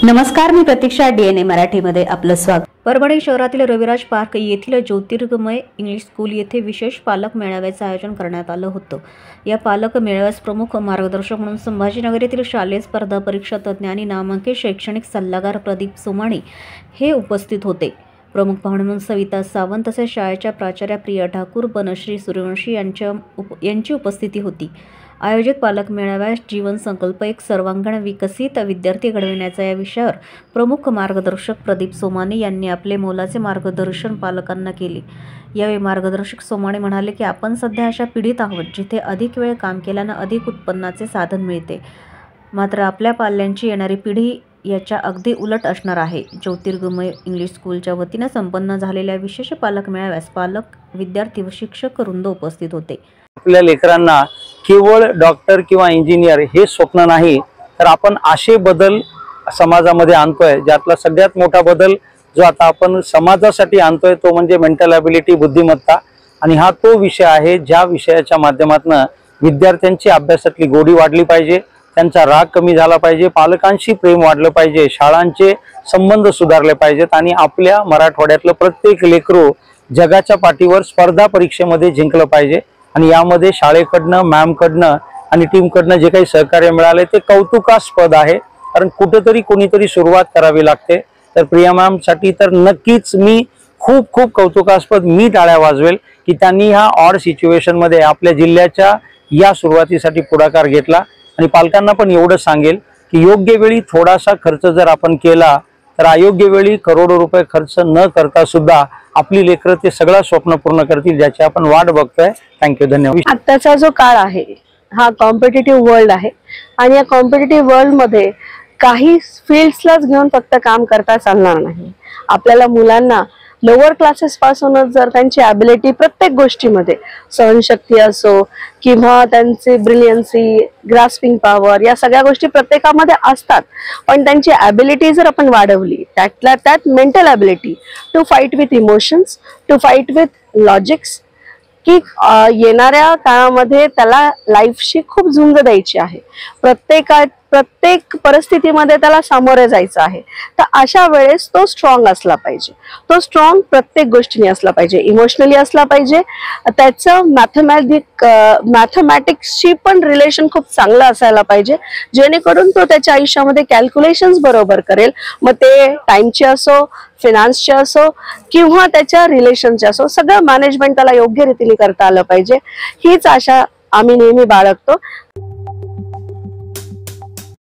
नमस्कार, मी प्रतीक्षा. DNA मराठीमध्ये आपलं स्वागत. परभणी शहरातील रविराज पार्क येथील ज्योतिर्गमय इंग्लिश स्कूल येथे विशेष पालक मेळाव्याचे आयोजन करण्यात आलं होतं. या पालक मेळाव्यास प्रमुख मार्गदर्शक म्हणून संभाजीनगर येथील शालेय स्पर्धा परीक्षा तज्ज्ञ आणि नामांकित शैक्षणिक सल्लागार प्रदीप सोमाणी हे उपस्थित होते. प्रमुख पाहुणे म्हणून सविता सावंत तसेच शाळेच्या प्राचार्या प्रिया ठाकूर, बनश्री सूर्यवंशी यांची उपस्थिती होती. आयोजित पालक मेळाव्यास जीवन संकल्प एक सर्वांगीण विकसित विद्यार्थी घडविण्याचा या विषयावर प्रमुख मार्गदर्शक प्रदीप सोमाणी यांनी आपले मोलाचे मार्गदर्शन पालकांना केले. यावेळी मार्गदर्शक सोमाणी म्हणाले की आपण सध्या अशा पिढीत आहोत जिथे अधिक वेळ काम केल्यानं अधिक उत्पन्नाचे साधन मिळते, मात्र आपल्या पाल्यांची येणारी पिढी याच्या अगदी उलट असणार आहे. ज्योतिर्गमय इंग्लिश स्कूलच्या वतीने संपन्न झालेल्या विशेष पालक मेळाव्यास पालक, विद्यार्थी व शिक्षक वृंद उपस्थित होते. आपल्या लेकरांना केवळ डॉक्टर किंवा इंजिनियर हे स्वप्न नाही, तर आपण असे बदल समाजामध्ये आणतोय. ज्यातला सगळ्यात मोठा बदल जो आता आपण समाजासाठी आणतोय तो म्हणजे मेंटल ॲबिलिटी, बुद्धिमत्ता. आणि हा तो विषय आहे ज्या विषयाच्या माध्यमातून विद्यार्थ्यांची अभ्यासातली गोडी वाढली पाहिजे, त्यांचा राग कमी झाला पाहिजे, पालकांशी प्रेम वाढलं पाहिजे, शाळांचे संबंध सुधारले पाहिजेत आणि आपल्या मराठवाड्यातलं प्रत्येक लेकरू जगाच्या पाठीवर स्पर्धा परीक्षेमध्ये जिंकलं पाहिजे. आणि यामध्ये शाळेकडनं, मॅमकडनं आणि टीमकडनं जे काही सहकार्य मिळाले ते कौतुकास्पद आहे. कारण कुठेतरी कोणीतरी सुरुवात करावी लागते. तर प्रिया मॅमसाठी तर नक्कीच मी खूप खूप कौतुकास्पद मी टाळ्या वाजवेल की त्यांनी ह्या ऑड सिच्युएशनमध्ये आपल्या जिल्ह्याच्या या सुरुवातीसाठी पुढाकार घेतला. आणि पालकांना पण एवढं सांगेल की योग्य वेळी थोडासा खर्च जर आपण केला तर अयोग्य वेळी करोडो रुपये खर्च न करता सुद्धा आपली लेकरं ते सगळं स्वप्न पूर्ण करतील ज्याची आपण वाट बघतोय. थँक्यू, धन्यवाद. आत्ताचा जो काळ आहे हा कॉम्पिटिटिव्ह वर्ल्ड आहे आणि या कॉम्पिटिटिव्ह वर्ल्ड मध्ये काही फील्ड्सलाच घेऊन फक्त काम करता चालणार नाही. आपल्याला मुलांना लोअर क्लासेस पासूनच जर त्यांची ॲबिलिटी प्रत्येक गोष्टीमध्ये, सहनशक्ती असो किंवा त्यांची ब्रिलियन्सी, ग्रास्पिंग पॉवर, या सगळ्या गोष्टी प्रत्येकामध्ये असतात. पण त्यांची ॲबिलिटी जर आपण वाढवली, त्यातल्या त्यात mental ability to fight with emotions, to fight with logics, की येणाऱ्या काळामध्ये त्याला लाईफशी खूप झुंज द्यायची आहे, प्रत्येक परिस्थितीमध्ये त्याला सामोरे जायचं आहे. तर अशा वेळेस तो स्ट्रॉंग असला पाहिजे. तो स्ट्रॉंग प्रत्येक गोष्टीने असला पाहिजे, इमोशनली असला पाहिजे. त्याचं मॅथमॅटिक्सशी पण रिलेशन खूप चांगलं असायला पाहिजे, जेणेकरून तो त्याच्या आयुष्यामध्ये कॅल्क्युलेशन्स बरोबर करेल. मग ते टाइमचे असो, फिनान्सचे असो किंवा त्याच्या रिलेशनचे असो, सगळं मॅनेजमेंट त्याला योग्य रीतीने करता आलं पाहिजे. हीच आशा आम्ही नेहमी बाळगतो.